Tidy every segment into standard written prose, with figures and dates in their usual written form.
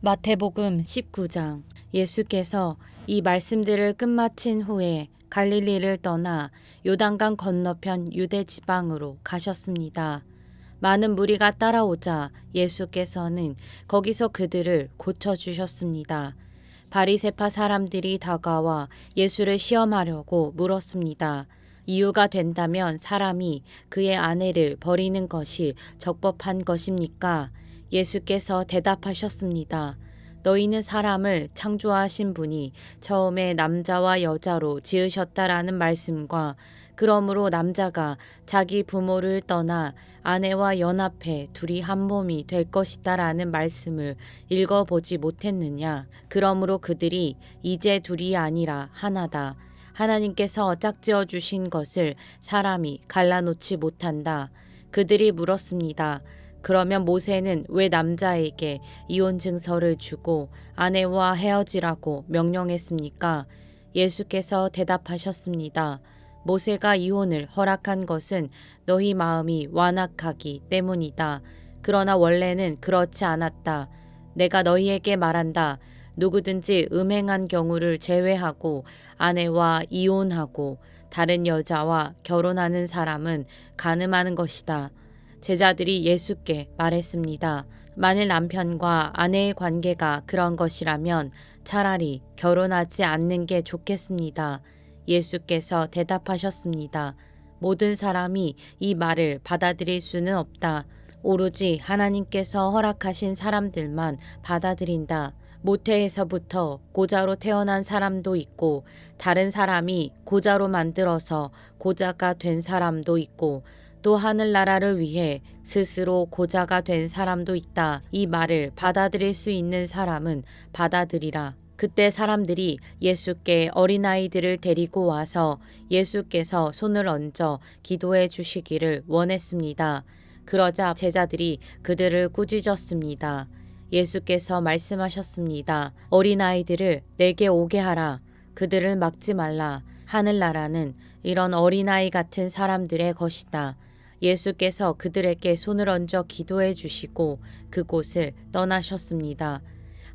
마태복음 19장. 예수께서 이 말씀들을 끝마친 후에 갈릴리를 떠나 요단강 건너편 유대 지방으로 가셨습니다. 많은 무리가 따라오자 예수께서는 거기서 그들을 고쳐주셨습니다. 바리새파 사람들이 다가와 예수를 시험하려고 물었습니다. 이유가 된다면 사람이 그의 아내를 버리는 것이 적법한 것입니까? 예수께서 대답하셨습니다. 너희는 사람을 창조하신 분이 처음에 남자와 여자로 지으셨다라는 말씀과 그러므로 남자가 자기 부모를 떠나 아내와 연합해 둘이 한 몸이 될 것이다라는 말씀을 읽어보지 못했느냐? 그러므로 그들이 이제 둘이 아니라 하나다. 하나님께서 짝지어 주신 것을 사람이 갈라놓지 못한다. 그들이 물었습니다. 그러면 모세는 왜 남자에게 이혼 증서를 주고 아내와 헤어지라고 명령했습니까? 예수께서 대답하셨습니다. 모세가 이혼을 허락한 것은 너희 마음이 완악하기 때문이다. 그러나 원래는 그렇지 않았다. 내가 너희에게 말한다. 누구든지 음행한 경우를 제외하고 아내와 이혼하고 다른 여자와 결혼하는 사람은 간음하는 것이다. 제자들이 예수께 말했습니다. 만일 남편과 아내의 관계가 그런 것이라면 차라리 결혼하지 않는 게 좋겠습니다. 예수께서 대답하셨습니다. 모든 사람이 이 말을 받아들일 수는 없다. 오로지 하나님께서 허락하신 사람들만 받아들인다. 모태에서부터 고자로 태어난 사람도 있고 다른 사람이 고자로 만들어서 고자가 된 사람도 있고 또 하늘나라를 위해 스스로 고자가 된 사람도 있다. 이 말을 받아들일 수 있는 사람은 받아들이라. 그때 사람들이 예수께 어린아이들을 데리고 와서 예수께서 손을 얹어 기도해 주시기를 원했습니다. 그러자 제자들이 그들을 꾸짖었습니다. 예수께서 말씀하셨습니다. 어린아이들을 내게 오게 하라. 그들을 막지 말라. 하늘나라는 이런 어린아이 같은 사람들의 것이다. 예수께서 그들에게 손을 얹어 기도해 주시고 그곳을 떠나셨습니다.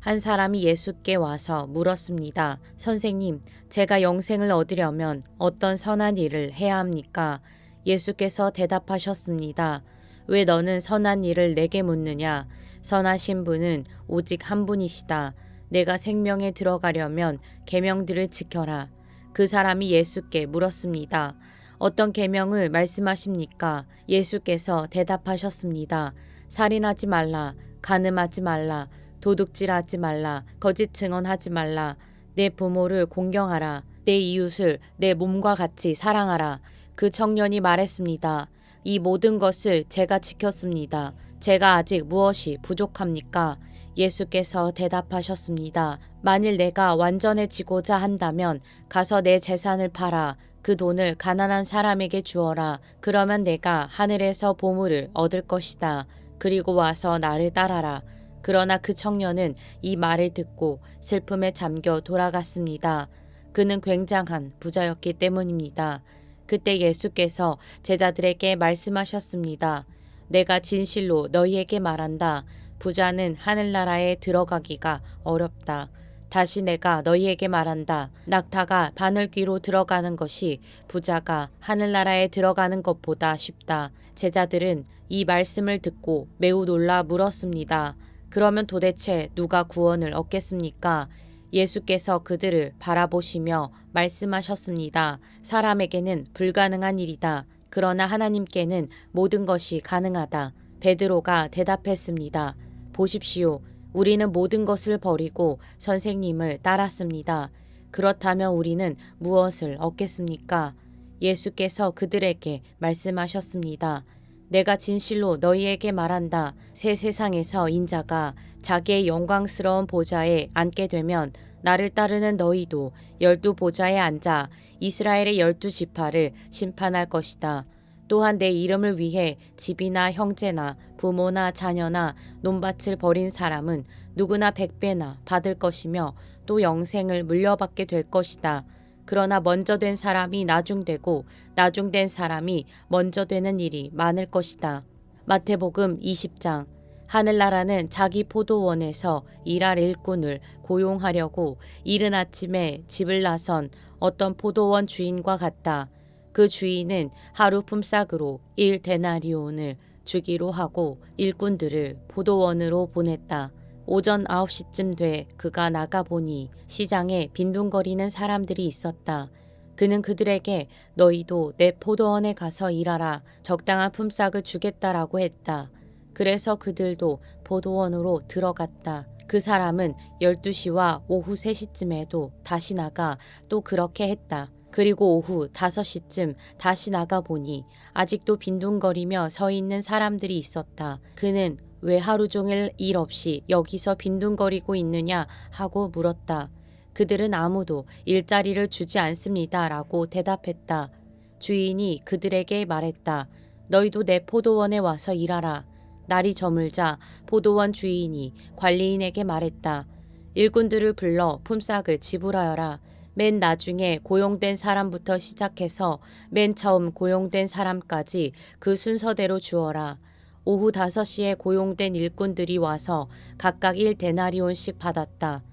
한 사람이 예수께 와서 물었습니다. 선생님, 제가 영생을 얻으려면 어떤 선한 일을 해야 합니까? 예수께서 대답하셨습니다. 왜 너는 선한 일을 내게 묻느냐? 선하신 분은 오직 한 분이시다. 내가 생명에 들어가려면 계명들을 지켜라. 그 사람이 예수께 물었습니다. 어떤 계명을 말씀하십니까? 예수께서 대답하셨습니다. 살인하지 말라, 간음하지 말라, 도둑질하지 말라, 거짓 증언하지 말라, 내 부모를 공경하라, 내 이웃을 내 몸과 같이 사랑하라. 그 청년이 말했습니다. 이 모든 것을 제가 지켰습니다. 제가 아직 무엇이 부족합니까? 예수께서 대답하셨습니다. 만일 내가 완전해지고자 한다면 가서 내 재산을 팔아 그 돈을 가난한 사람에게 주어라. 그러면 내가 하늘에서 보물을 얻을 것이다. 그리고 와서 나를 따라라. 그러나 그 청년은 이 말을 듣고 슬픔에 잠겨 돌아갔습니다. 그는 굉장한 부자였기 때문입니다. 그때 예수께서 제자들에게 말씀하셨습니다. 내가 진실로 너희에게 말한다. 부자는 하늘나라에 들어가기가 어렵다. 다시 내가 너희에게 말한다. 낙타가 바늘귀로 들어가는 것이 부자가 하늘나라에 들어가는 것보다 쉽다. 제자들은 이 말씀을 듣고 매우 놀라 물었습니다. 그러면 도대체 누가 구원을 얻겠습니까? 예수께서 그들을 바라보시며 말씀하셨습니다. 사람에게는 불가능한 일이다. 그러나 하나님께는 모든 것이 가능하다. 베드로가 대답했습니다. 보십시오. 우리는 모든 것을 버리고 선생님을 따랐습니다. 그렇다면 우리는 무엇을 얻겠습니까? 예수께서 그들에게 말씀하셨습니다. 내가 진실로 너희에게 말한다. 새 세상에서 인자가 자기의 영광스러운 보좌에 앉게 되면 나를 따르는 너희도 12 보좌에 앉아 이스라엘의 12지파를 심판할 것이다. 또한 내 이름을 위해 집이나 형제나 부모나 자녀나 논밭을 버린 사람은 누구나 100배나 받을 것이며 또 영생을 물려받게 될 것이다. 그러나 먼저 된 사람이 나중되고 나중된 사람이 먼저 되는 일이 많을 것이다. 마태복음 20장. 하늘나라는 자기 포도원에서 일할 일꾼을 고용하려고 이른 아침에 집을 나선 어떤 포도원 주인과 같다. 그 주인은 하루 품삯으로 1데나리온을 주기로 하고 일꾼들을 포도원으로 보냈다. 오전 9시쯤 돼 그가 나가보니 시장에 빈둥거리는 사람들이 있었다. 그는 그들에게 너희도 내 포도원에 가서 일하라. 적당한 품삯을 주겠다라고 했다. 그래서 그들도 포도원으로 들어갔다. 그 사람은 12시와 오후 3시쯤에도 다시 나가 또 그렇게 했다. 그리고 오후 5시쯤 다시 나가 보니 아직도 빈둥거리며 서 있는 사람들이 있었다. 그는 왜 하루 종일 일 없이 여기서 빈둥거리고 있느냐 하고 물었다. 그들은 아무도 일자리를 주지 않습니다 라고 대답했다. 주인이 그들에게 말했다. 너희도 내 포도원에 와서 일하라. 날이 저물자 포도원 주인이 관리인에게 말했다. 일꾼들을 불러 품삯을 지불하여라. 맨 나중에 고용된 사람부터 시작해서 맨 처음 고용된 사람까지 그 순서대로 주어라. 오후 5시에 고용된 일꾼들이 와서 각각 1데나리온씩 받았다.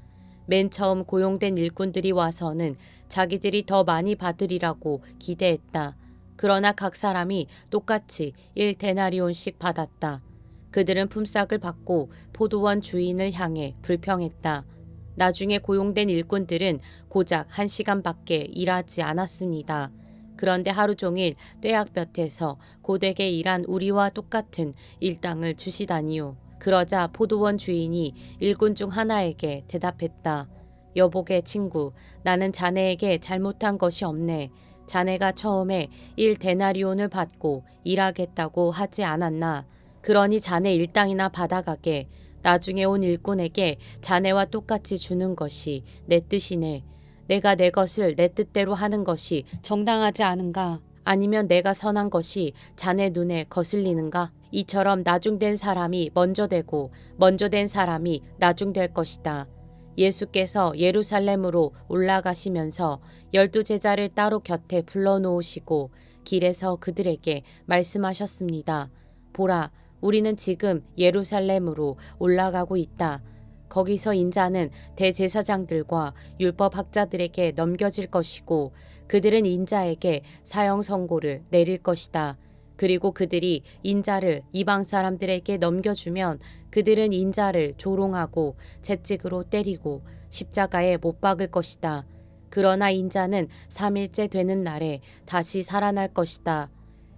맨 처음 고용된 일꾼들이 와서는 자기들이 더 많이 받으리라고 기대했다. 그러나 각 사람이 똑같이 1데나리온씩 받았다. 그들은 품삯을 받고 포도원 주인을 향해 불평했다. 나중에 고용된 일꾼들은 고작 1시간밖에 일하지 않았습니다. 그런데 하루 종일 뙤약볕에서 고되게 일한 우리와 똑같은 일당을 주시다니요. 그러자 포도원 주인이 일꾼 중 하나에게 대답했다. 여보게 친구, 나는 자네에게 잘못한 것이 없네. 자네가 처음에 1데나리온을 받고 일하겠다고 하지 않았나. 그러니 자네 일당이나 받아가게. 나중에 온 일꾼에게 자네와 똑같이 주는 것이 내 뜻이네. 내가 내 것을 내 뜻대로 하는 것이 정당하지 않은가? 아니면 내가 선한 것이 자네 눈에 거슬리는가? 이처럼 나중된 사람이 먼저 되고 먼저 된 사람이 나중될 것이다. 예수께서 예루살렘으로 올라가시면서 12제자를 따로 곁에 불러놓으시고 길에서 그들에게 말씀하셨습니다. 보라, 우리는 지금 예루살렘으로 올라가고 있다. 거기서 인자는 대제사장들과 율법학자들에게 넘겨질 것이고 그들은 인자에게 사형 선고를 내릴 것이다. 그리고 그들이 인자를 이방 사람들에게 넘겨주면 그들은 인자를 조롱하고 채찍으로 때리고 십자가에 못 박을 것이다. 그러나 인자는 3일째 되는 날에 다시 살아날 것이다.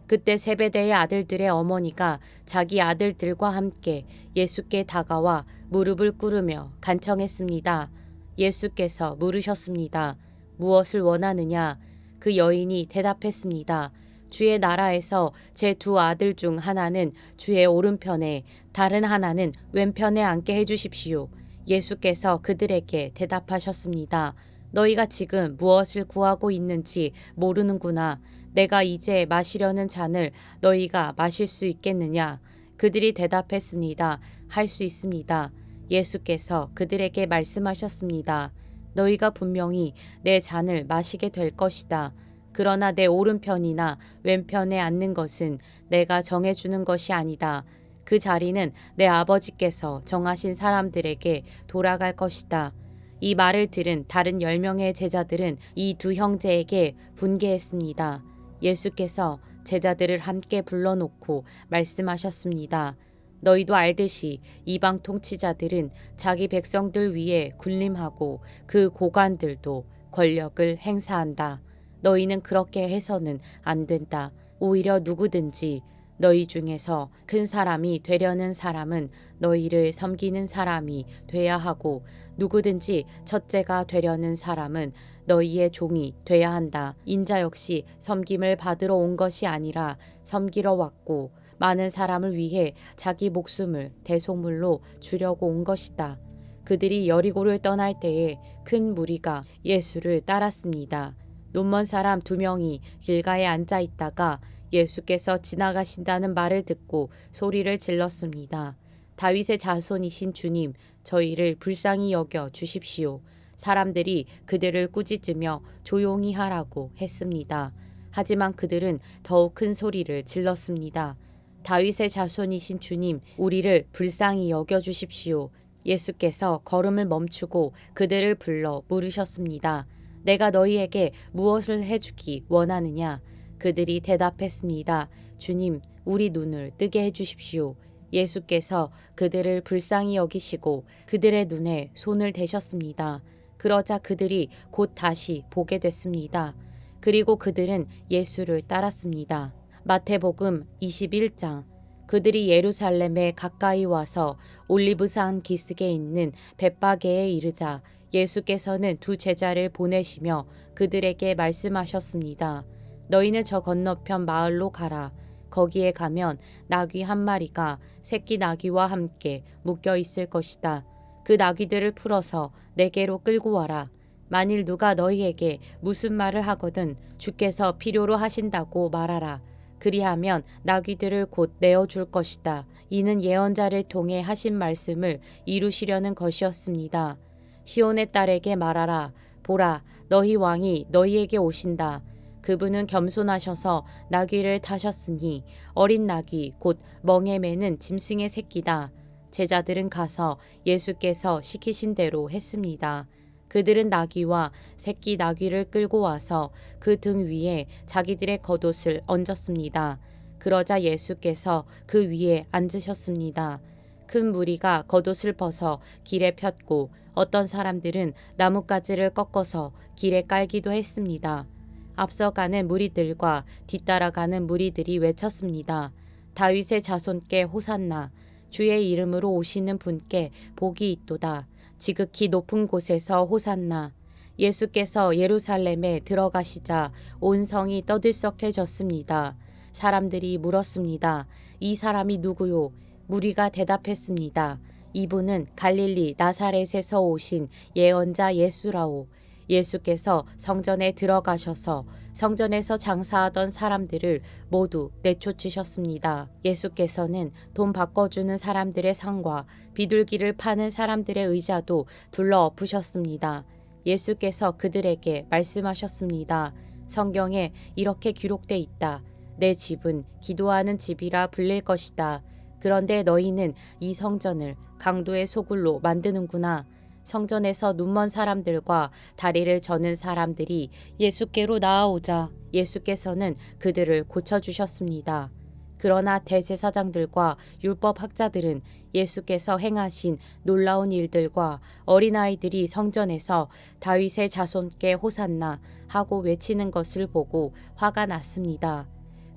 그때 세베대의 아들들의 어머니가 자기 아들들과 함께 예수께 다가와 무릎을 꿇으며 간청했습니다. 예수께서 물으셨습니다. 무엇을 원하느냐? 그 여인이 대답했습니다. 주의 나라에서 제 2 아들 중 하나는 주의 오른편에 다른 하나는 왼편에 앉게 해주십시오. 예수께서 그들에게 대답하셨습니다. 너희가 지금 무엇을 구하고 있는지 모르는구나. 내가 이제 마시려는 잔을 너희가 마실 수 있겠느냐? 그들이 대답했습니다. 할 수 있습니다. 예수께서 그들에게 말씀하셨습니다. 너희가 분명히 내 잔을 마시게 될 것이다. 그러나 내 오른편이나 왼편에 앉는 것은 내가 정해주는 것이 아니다. 그 자리는 내 아버지께서 정하신 사람들에게 돌아갈 것이다. 이 말을 들은 다른 10명의 제자들은 이 2 형제에게 분개했습니다. 예수께서 제자들을 함께 불러놓고 말씀하셨습니다. 너희도 알듯이 이방 통치자들은 자기 백성들 위에 군림하고 그 고관들도 권력을 행사한다. 너희는 그렇게 해서는 안 된다. 오히려 누구든지 너희 중에서 큰 사람이 되려는 사람은 너희를 섬기는 사람이 돼야 하고 누구든지 첫째가 되려는 사람은 너희의 종이 돼야 한다. 인자 역시 섬김을 받으러 온 것이 아니라 섬기러 왔고 많은 사람을 위해 자기 목숨을 대속물로 주려고 온 것이다. 그들이 여리고를 떠날 때에 큰 무리가 예수를 따랐습니다. 눈먼 사람 2명이 길가에 앉아 있다가 예수께서 지나가신다는 말을 듣고 소리를 질렀습니다. 다윗의 자손이신 주님, 저희를 불쌍히 여겨 주십시오. 사람들이 그들을 꾸짖으며 조용히 하라고 했습니다. 하지만 그들은 더욱 큰 소리를 질렀습니다. 다윗의 자손이신 주님, 우리를 불쌍히 여겨 주십시오. 예수께서 걸음을 멈추고 그들을 불러 물으셨습니다. 내가 너희에게 무엇을 해주기 원하느냐? 그들이 대답했습니다. 주님, 우리 눈을 뜨게 해주십시오. 예수께서 그들을 불쌍히 여기시고 그들의 눈에 손을 대셨습니다. 그러자 그들이 곧 다시 보게 됐습니다. 그리고 그들은 예수를 따랐습니다. 마태복음 21장. 그들이 예루살렘에 가까이 와서 올리브산 기슭에 있는 벳바게에 이르자 예수께서는 두 제자를 보내시며 그들에게 말씀하셨습니다. 너희는 저 건너편 마을로 가라. 거기에 가면 나귀 한 마리가 새끼 나귀와 함께 묶여 있을 것이다. 그 나귀들을 풀어서 내게로 끌고 와라. 만일 누가 너희에게 무슨 말을 하거든 주께서 필요로 하신다고 말하라. 그리하면 나귀들을 곧 내어줄 것이다. 이는 예언자를 통해 하신 말씀을 이루시려는 것이었습니다. 시온의 딸에게 말하라. 보라, 너희 왕이 너희에게 오신다. 그분은 겸손하셔서 나귀를 타셨으니 어린 나귀 곧 멍에 매는 짐승의 새끼다. 제자들은 가서 예수께서 시키신 대로 했습니다. 그들은 나귀와 새끼 나귀를 끌고 와서 그 등 위에 자기들의 겉옷을 얹었습니다. 그러자 예수께서 그 위에 앉으셨습니다. 큰 무리가 겉옷을 벗어 길에 폈고 어떤 사람들은 나뭇가지를 꺾어서 길에 깔기도 했습니다. 앞서가는 무리들과 뒤따라가는 무리들이 외쳤습니다. 다윗의 자손께 호산나, 주의 이름으로 오시는 분께 복이 있도다. 지극히 높은 곳에서 호산나. 예수께서 예루살렘에 들어가시자 온 성이 떠들썩해졌습니다. 사람들이 물었습니다. 이 사람이 누구요? 무리가 대답했습니다. 이분은 갈릴리 나사렛에서 오신 예언자 예수라오. 예수께서 성전에 들어가셔서 성전에서 장사하던 사람들을 모두 내쫓으셨습니다. 예수께서는 돈 바꿔주는 사람들의 상과 비둘기를 파는 사람들의 의자도 둘러 엎으셨습니다. 예수께서 그들에게 말씀하셨습니다. 성경에 이렇게 기록돼 있다. 내 집은 기도하는 집이라 불릴 것이다. 그런데 너희는 이 성전을 강도의 소굴로 만드는구나. 성전에서 눈먼 사람들과 다리를 저는 사람들이 예수께로 나아오자 예수께서는 그들을 고쳐주셨습니다. 그러나 대제사장들과 율법학자들은 예수께서 행하신 놀라운 일들과 어린아이들이 성전에서 다윗의 자손께 호산나 하고 외치는 것을 보고 화가 났습니다.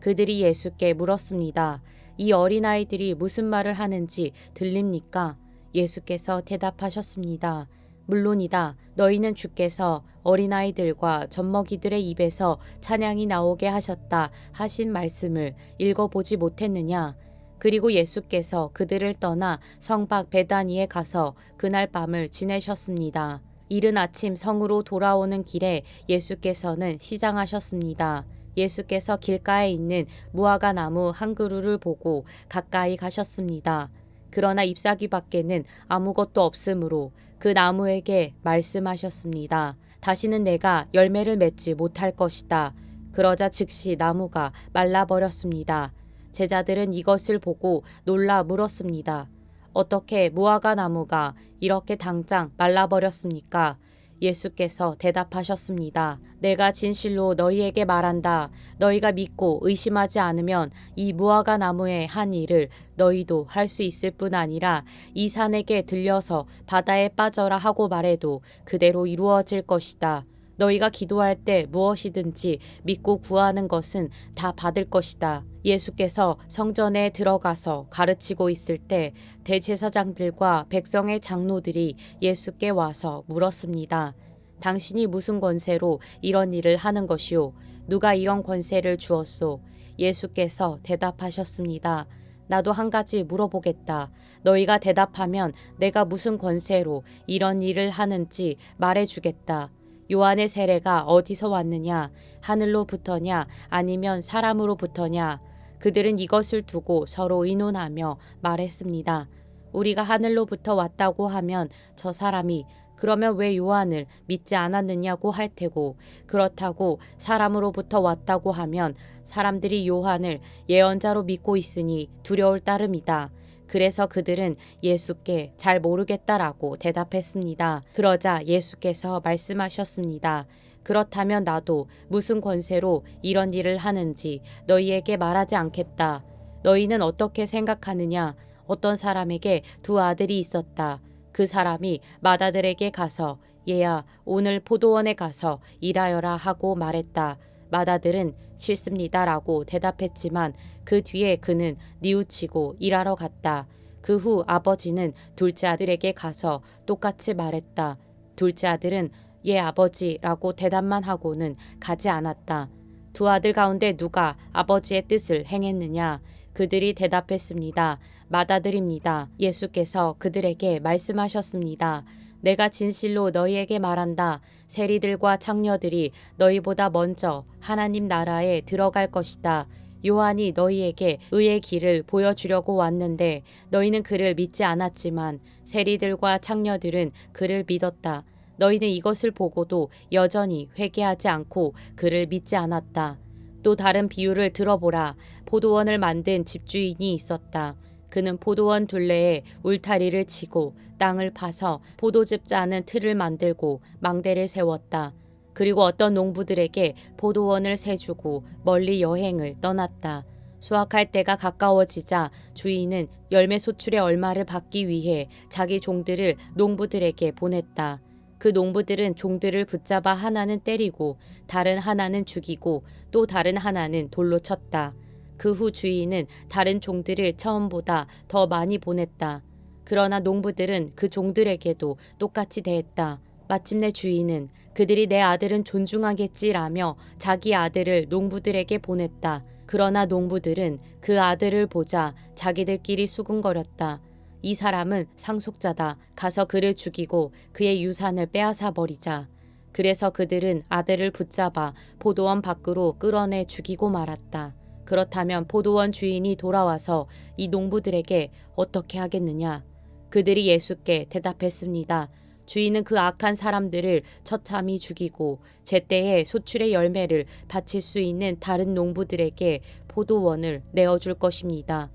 그들이 예수께 물었습니다. 이 어린아이들이 무슨 말을 하는지 들립니까? 예수께서 대답하셨습니다. 물론이다. 너희는 주께서 어린아이들과 젖먹이들의 입에서 찬양이 나오게 하셨다 하신 말씀을 읽어보지 못했느냐? 그리고 예수께서 그들을 떠나 성박 베다니에 가서 그날 밤을 지내셨습니다. 이른 아침 성으로 돌아오는 길에 예수께서는 시장하셨습니다. 예수께서 길가에 있는 무화과 나무 한 그루를 보고 가까이 가셨습니다. 그러나 잎사귀 밖에는 아무것도 없으므로 그 나무에게 말씀하셨습니다. 다시는 내가 열매를 맺지 못할 것이다. 그러자 즉시 나무가 말라버렸습니다. 제자들은 이것을 보고 놀라 물었습니다. 어떻게 무화과 나무가 이렇게 당장 말라버렸습니까? 예수께서 대답하셨습니다. 내가 진실로 너희에게 말한다. 너희가 믿고 의심하지 않으면 이 무화과 나무의 한 일을 너희도 할 수 있을 뿐 아니라 이 산에게 들려서 바다에 빠져라 하고 말해도 그대로 이루어질 것이다. 너희가 기도할 때 무엇이든지 믿고 구하는 것은 다 받을 것이다. 예수께서 성전에 들어가서 가르치고 있을 때 대제사장들과 백성의 장로들이 예수께 와서 물었습니다. 당신이 무슨 권세로 이런 일을 하는 것이요? 누가 이런 권세를 주었소? 예수께서 대답하셨습니다. 나도 한 가지 물어보겠다. 너희가 대답하면 내가 무슨 권세로 이런 일을 하는지 말해주겠다. 요한의 세례가 어디서 왔느냐? 하늘로부터냐? 아니면 사람으로부터냐? 그들은 이것을 두고 서로 의논하며 말했습니다. 우리가 하늘로부터 왔다고 하면 저 사람이 그러면 왜 요한을 믿지 않았느냐고 할 테고, 그렇다고 사람으로부터 왔다고 하면 사람들이 요한을 예언자로 믿고 있으니 두려울 따름이다. 그래서 그들은 예수께 잘 모르겠다라고 대답했습니다. 그러자 예수께서 말씀하셨습니다. 그렇다면 나도 무슨 권세로 이런 일을 하는지 너희에게 말하지 않겠다. 너희는 어떻게 생각하느냐? 어떤 사람에게 두 아들이 있었다. 그 사람이 맏아들에게 가서 얘야 오늘 포도원에 가서 일하여라 하고 말했다. 맏아들은 싫습니다라고 대답했지만 그 뒤에 그는 뉘우치고 일하러 갔다. 그 후 아버지는 둘째 아들에게 가서 똑같이 말했다. 둘째 아들은 예 아버지라고 대답만 하고는 가지 않았다. 두 아들 가운데 누가 아버지의 뜻을 행했느냐? 그들이 대답했습니다. 맏아들입니다. 예수께서 그들에게 말씀하셨습니다. 내가 진실로 너희에게 말한다. 세리들과 창녀들이 너희보다 먼저 하나님 나라에 들어갈 것이다. 요한이 너희에게 의의 길을 보여주려고 왔는데 너희는 그를 믿지 않았지만 세리들과 창녀들은 그를 믿었다. 너희는 이것을 보고도 여전히 회개하지 않고 그를 믿지 않았다. 또 다른 비유를 들어보라. 포도원을 만든 집주인이 있었다. 그는 포도원 둘레에 울타리를 치고 땅을 파서 포도즙 짜는 틀을 만들고 망대를 세웠다. 그리고 어떤 농부들에게 포도원을 세주고 멀리 여행을 떠났다. 수확할 때가 가까워지자 주인은 열매 소출의 얼마를 받기 위해 자기 종들을 농부들에게 보냈다. 그 농부들은 종들을 붙잡아 하나는 때리고 다른 하나는 죽이고 또 다른 하나는 돌로 쳤다. 그 후 주인은 다른 종들을 처음보다 더 많이 보냈다. 그러나 농부들은 그 종들에게도 똑같이 대했다. 마침내 주인은 그들이 내 아들은 존중하겠지라며 자기 아들을 농부들에게 보냈다. 그러나 농부들은 그 아들을 보자 자기들끼리 수군거렸다. 이 사람은 상속자다. 가서 그를 죽이고 그의 유산을 빼앗아 버리자. 그래서 그들은 아들을 붙잡아 포도원 밖으로 끌어내 죽이고 말았다. 그렇다면 포도원 주인이 돌아와서 이 농부들에게 어떻게 하겠느냐? 그들이 예수께 대답했습니다. 주인은 그 악한 사람들을 처참히 죽이고 제때에 소출의 열매를 바칠 수 있는 다른 농부들에게 포도원을 내어줄 것입니다.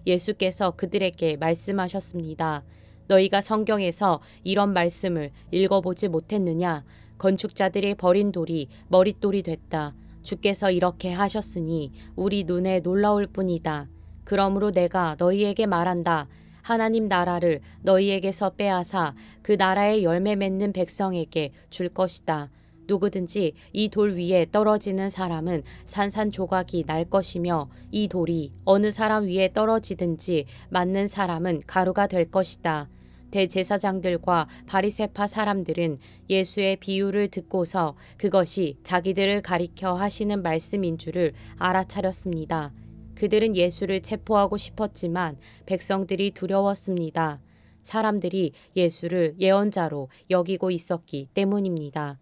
예수께서 그들에게 말씀하셨습니다. 너희가 성경에서 이런 말씀을 읽어보지 못했느냐? 건축자들이 버린 돌이 머릿돌이 됐다. 주께서 이렇게 하셨으니 우리 눈에 놀라울 뿐이다. 그러므로 내가 너희에게 말한다. 하나님 나라를 너희에게서 빼앗아 그 나라의 열매 맺는 백성에게 줄 것이다. 누구든지 이 돌 위에 떨어지는 사람은 산산조각이 날 것이며 이 돌이 어느 사람 위에 떨어지든지 맞는 사람은 가루가 될 것이다. 대제사장들과 바리새파 사람들은 예수의 비유를 듣고서 그것이 자기들을 가리켜 하시는 말씀인 줄을 알아차렸습니다. 그들은 예수를 체포하고 싶었지만 백성들이 두려웠습니다. 사람들이 예수를 예언자로 여기고 있었기 때문입니다.